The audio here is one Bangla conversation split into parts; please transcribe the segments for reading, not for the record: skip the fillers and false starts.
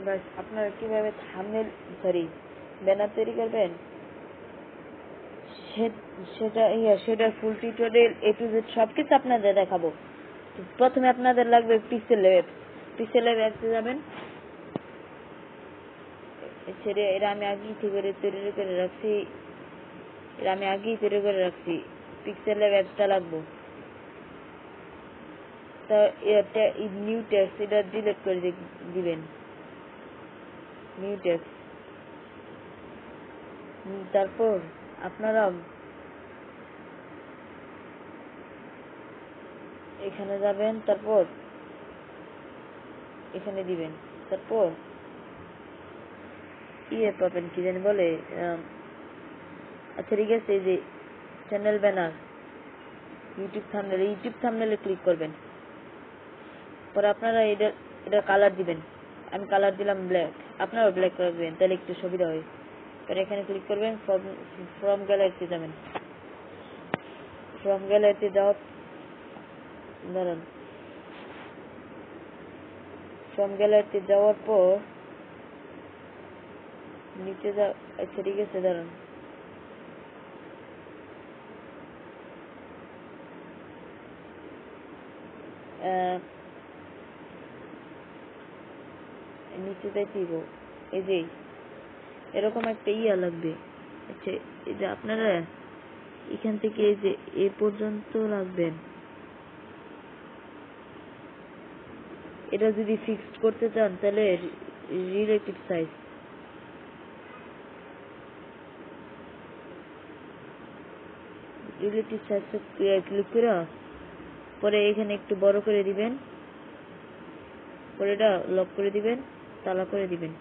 বাস আপনারা কিভাবে থাম্বনেল ব্যানার তৈরি করবেন সেটার ফুল টিউটোরিয়াল A to Z সবকিছু আপনাদের দেখাবো। প্রথমে আপনাদের লাগবে পিক্সেল ল্যাবসে যাবেন। এরা আমি আগেই তৈরি করে রাখছি। পিক্সেল ল্যাব অ্যাপসটা লাগবে। তা এটা নিউ টেক্সট এটা ডিলিট করে দিবেন। নিউ টেক্সট তারপর আপনারা এখানে যাবেন, তারপর এখানে দিবেন, তারপর পাবেন কি জানি বলে, আচ্ছা ঠিক আছে, এই যে চ্যানেল ব্যানার ইউটিউব থাম্বনেলে ক্লিক করবেন। পরে আপনারা এটা কালার দিবেন। আমি কালার দিলাম ব্ল্যাক, আপনারাও ব্ল্যাক কালার দিবেন, তাহলে একটু সুবিধা হয়। পরে এখানে ক্লিক করবেন, ফ্রম গ্যালারিতে যাবেন। ফ্রম গ্যালারিতে যাওয়ার পর নিচে আচ্ছা ঠিক আছে দাঁড়ান, নিচে যাইতেইব। এই যে এরকম একটা লাগবে। আচ্ছা এই যে আপনারা এখান থেকে এই যে এ পর্যন্ত রাখবেন। এটা যদি ফিক্সড করতে চান তাহলে রিলেটিভ সাইজ ক্লিক করে পরে এখানে একটু বড় করে দিবেন। পরে এটা লক করে দিবেন, তালা করে দিবেন।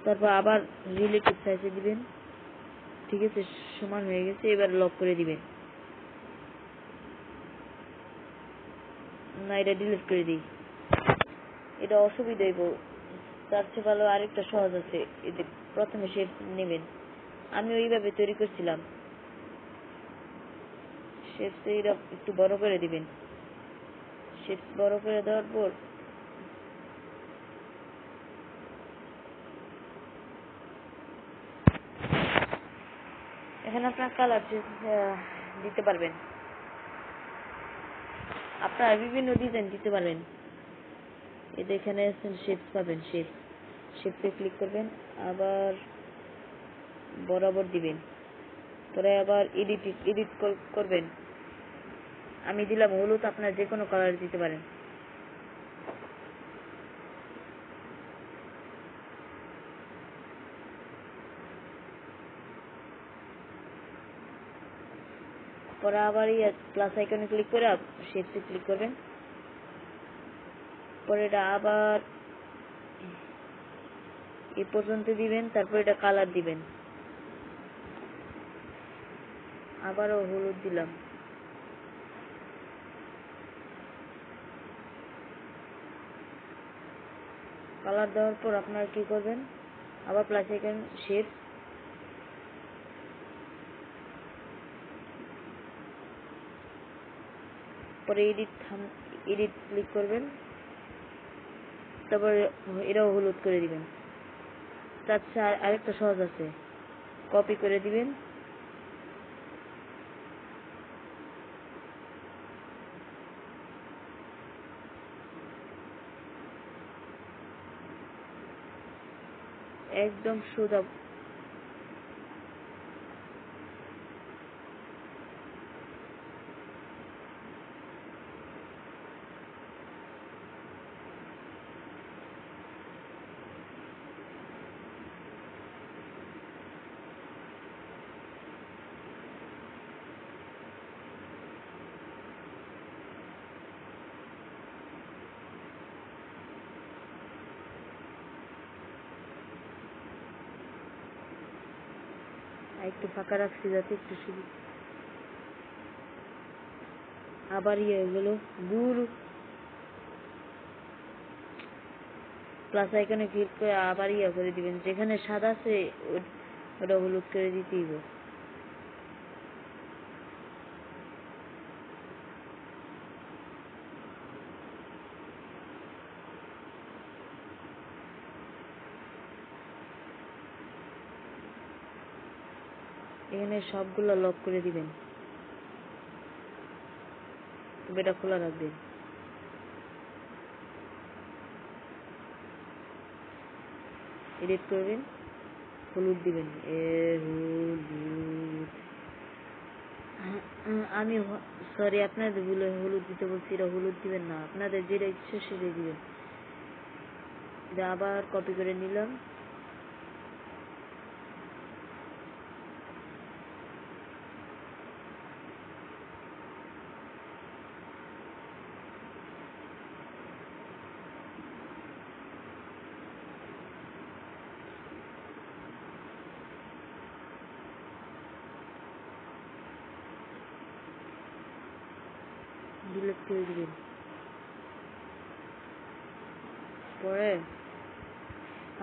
তারপর আবার রিলেটিভ সাইজে দিবেন। ঠিক আছে, সমান হয়ে গেছে। এবার লক করে দিবেন। না, এটা ডিলিট করে দিই, এটা অসুবিধা হইব। তার চেয়ে ভালো আরেকটা সহজ আছে। এতে প্রথমে শেপ নেবেন। আমি ওইভাবে তৈরি করছিলাম। শেপ এটা একটু বড় করে দিবেন। শেপ বড় করে দেওয়ার পর এখানে আপনার কালার দিতে পারবেন। আপনারা বিভিন্ন ডিজাইন দিতে পারবেন। এটা এখানে শেপস পাবেন। শেপসে ক্লিক করবেন, আবার বরাবর দিবেন। পরে আবার এডিট করবেন। আমি দিলাম হলুদ, আপনার যে কোনো কালার দিতে পারেন। পরে আবার প্লাস আইকনে ক্লিক করে শেপসে ক্লিক করবেন। পরে এটা আবার এই পর্যন্ত দিবেন। তারপর এটা কালার দিবেন। আবারও হলুদ দিলাম। কালার দেওয়ার পর আপনারা কি করবেন, আবার প্লাস আইকন শেপ, পরে এডিট ক্লিক করবেন। তারপর এটাও হলুদ করে দিবেন। আচ্ছা আরেকটা সহজ আছে, কপি করে দিবেন। একদম সোজা। একটু ফাঁকা রাখছি যাতে একটু সুবিধা। আবার এগুলো প্লাস আইকনে ক্লিক করে আবার করে দিবেন। যেখানে সাদা আছে ওটা হলুদ করে দিতেই হবে। এখানে সবগুলো লক করে দিবেন, এটা খোলা রাখবেন। এডিট করবেন, হলুদ দিবেন, হলুদ। আমি সরি, আপনাদের বলে হলুদ দিতে বলছি, এটা হলুদ দিবেন না, আপনাদের যেটা ইচ্ছে সেটাই দিবেন। এটা আবার কপি করে নিলাম, ডিলিট করে দিবেন। পরে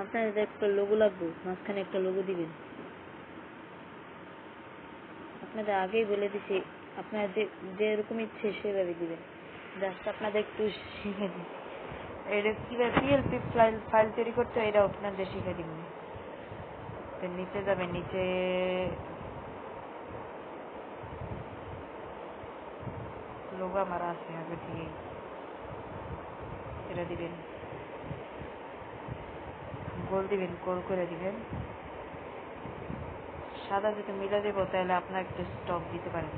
আপনাদের একটা লোগো লাগবে, মাঝখানে একটা লোগো দিবেন। আপনাদের আগেই বলে দিছি, আপনার যেরকম ইচ্ছে সেভাবে দিবেন। জাস্ট আপনাদের একটু শিখে দিন এটা কিভাবে পিএলপি ফাইল তৈরি করতে হয়, এটা আপনাদের শিখে দিব। নিচে যাবেন, নিচে লোগো আমার আছে আগে থেকে, এটা দিবেন, গোল দিবেন, গোল করে দিবেন। সাদা যদি মিলে দেব তাহলে আপনার একটু স্টক দিতে পারেন।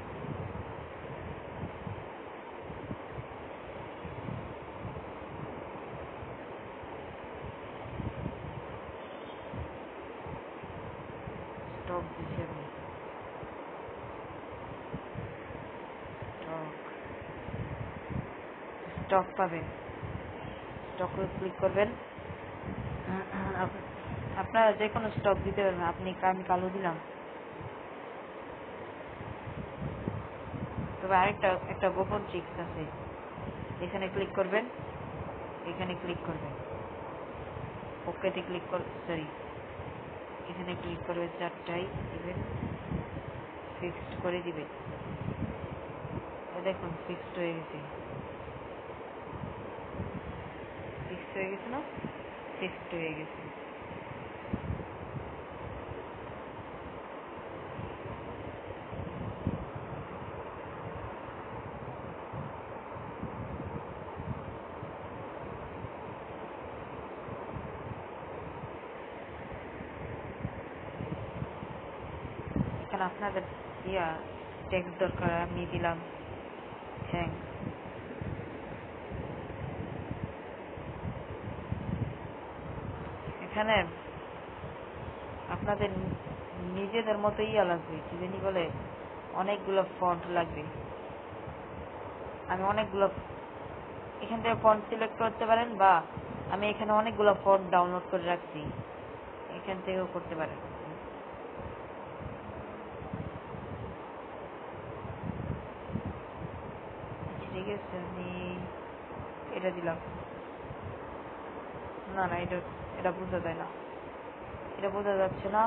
স্টক দিচ্ছি আমি, স্টক পাবেন, স্টকে ক্লিক করবেন। আপনারা যে কোনো স্টক দিতে পারবেন। আমি কালো দিলাম। তবে একটা গোপন ট্রিক্স আছে, এখানে ক্লিক করবেন, এখানে ক্লিক করবেন, ওকেতে ক্লিক সরি, এখানে ক্লিক করবেন, চারটাই দিবেন, ফিক্সড করে দিবেন। দেখুন ফিক্সড হয়ে গেছে, ফিক্সড হয়ে গেছে না, ফিক্সড হয়ে গেছে। এখানে আপনাদের টেক্সট দরকার, আমি দিলাম থ্যাঙ্কস। এখানে আপনাদের নিজেদের মতো লাগবে, কি জানি বলে, অনেকগুলো ফন্ট লাগবে। আমি অনেকগুলো এখান থেকে ফন্ট সিলেক্ট করতে পারেন, বা আমি এখানে অনেকগুলো ফন্ট ডাউনলোড করে রাখছি, এখান থেকেও করতে পারেন। ঠিক আছে, আমি এটা দিলাম। না না, এটা বোঝা যায় না, এটা বোঝা যাচ্ছে না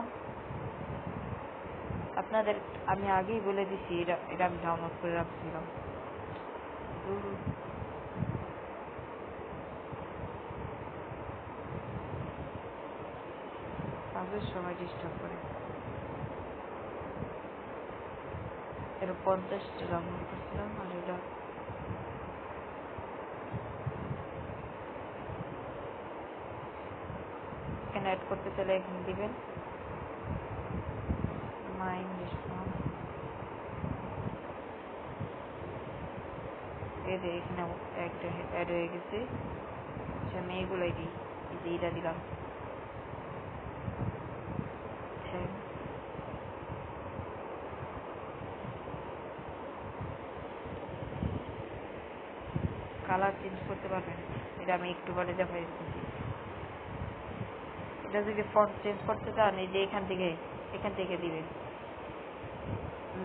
আপনাদের। আমি আগেই বলে দিছি, এটা আমি ডাউনলোড করে রাখছিলাম। কাজের সময় ডিস্টার্ব করে। এটা 50টা ডাউনলোড করছিলাম, আর এটা এখানে অ্যাড করতে চাইলে এখানে দিবেন মাই ইংলিশ ফর্ম, এখানে একটা অ্যাড হয়ে গেছে। আমি এগুলাই দিই, এটা দিলাম, কালার চেঞ্জ করতে পারবেন, এটা আমি একটু পরে দেখাই দিচ্ছি। এটা যদি ফন্ট চেঞ্জ করতে চান, এই যে এখান থেকে দিবেন,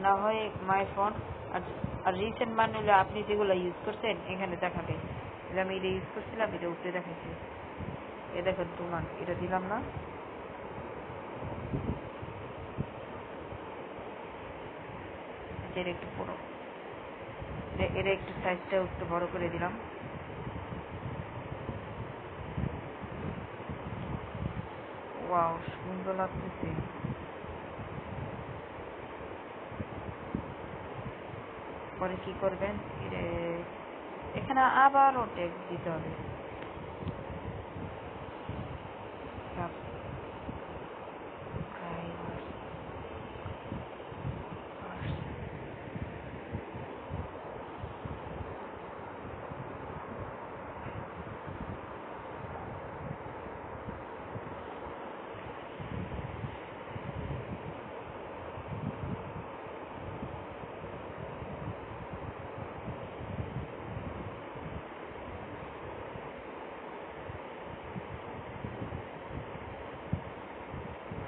না হয় মাই ফন্ট। আর রিসেন্ট মান হলে আপনি যেগুলো ইউজ করছেন এখানে দেখাবে। আমি এটা ইউজ করছিলাম, এটা উপরে দেখাচ্ছি। এ দেখেন টুমান, এটা দিলাম না, এর একটু বড়, এর একটু সাইজটা একটু বড় করে দিলাম। ওয়াও, সুন্দর লাগতেছে। পরে কি করবেন, এখানে আবারও ট্যাক্স দিতে হবে।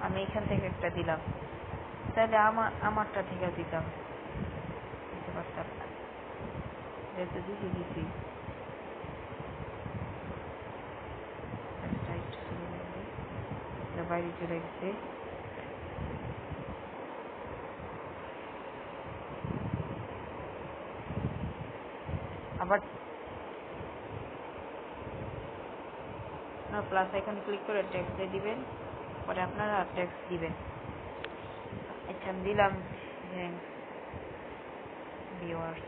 আমি এখান থেকে একটা দিলাম, তাহলে আমারটা থেকে দিতাম, দিতে পারতাম না, যেহেতু দিছি বাইরে চলে গেছে। আবার প্লাস আইকন ক্লিক করে ট্যাক্স দিয়ে দিবেন, পরে আপনারা ট্যাক্স দিবেন। আচ্ছা আমি দিলাম ভিউয়ার্স,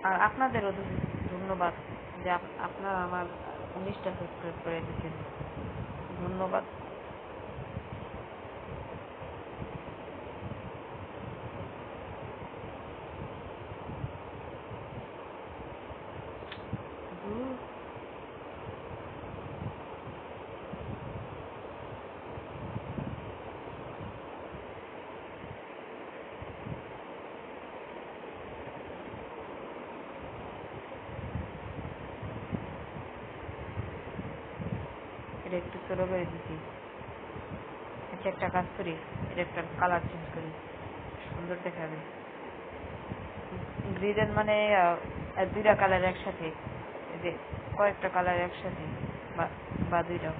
আর আপনাদেরও ধন্যবাদ যে আপনারা আমার 19টা সাবস্ক্রাইব করে দিচ্ছেন, ধন্যবাদ। এটা একটু ছোট করে দিচ্ছি। আচ্ছা একটা কাজ করি, এটা একটা কালার চেঞ্জ করি, সুন্দর দেখাবে। গ্রিডেন মানে দুইটা কালার একসাথে, যে কয়েকটা কালার একসাথে বা দুইটা।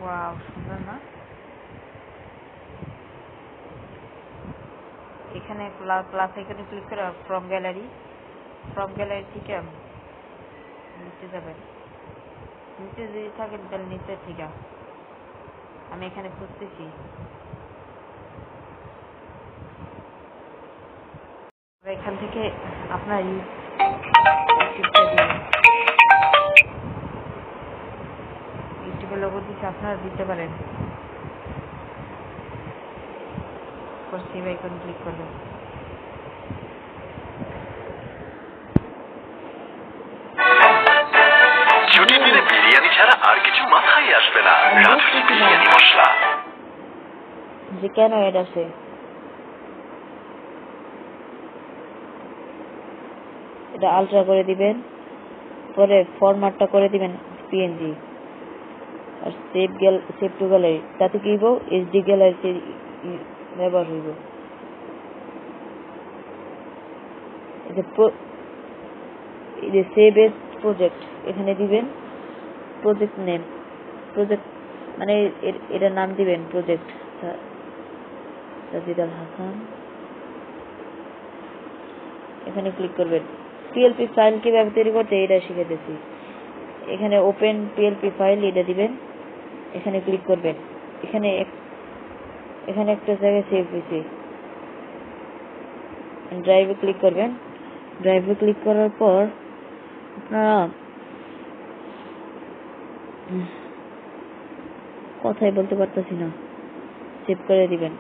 ওয়াও সুন্দর না? এখানে প্লাস এখানে ক্লিক করে ফ্রম গ্যালারি থেকে নিচে যাবেন। নিচে যদি থাকেন তাহলে নিচের থেকে আমি এখানে খুঁজতেছি। এখান থেকে আপনার ইউটিউবের লোগো দিচ্ছে, আপনারা দিতে পারেন। সেভ আইকন ক্লিক করবেন। ছুটির দিনে বিরিয়ানি ছাড়া আর কিছু মাথায় আসবে না। রাঁধুনি বিরিয়ানি মশলা। যে কেন এড আছে, এটা আলট্রা করে দিবেন, পরে ফরম্যাটটা করে দিবেন পিএনজি, আর সেভ টু গ্যালারি, তাতে কি হইব এইচডি গ্যালারিতে ব্যবহার হইব। এটা সেভ এস প্রজেক্ট, এখানে দিবেন প্রজেক্ট নেম, প্রজেক্ট মানে এটার নাম দিবেন প্রজেক্ট সাজিদ আল হাসান। এখানে ক্লিক করবেন। পিএলপি ফাইল কিভাবে তৈরি করতে এটা শিখাইতেছি। এখানে ওপেন পিএলপি ফাইল এটা দিবেন, এখানে ক্লিক করবেন। এখানে একটা জায়গায় সেভ হয়েছে, ড্রাইভে ক্লিক করবেন। ড্রাইভে ক্লিক করার পর আপনারা কথাই বলতে পারতেছি না, সেভ করে দিবেন।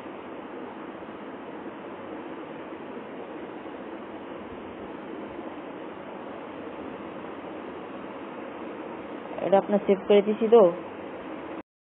এটা আপনার সেভ করে দিছি তো।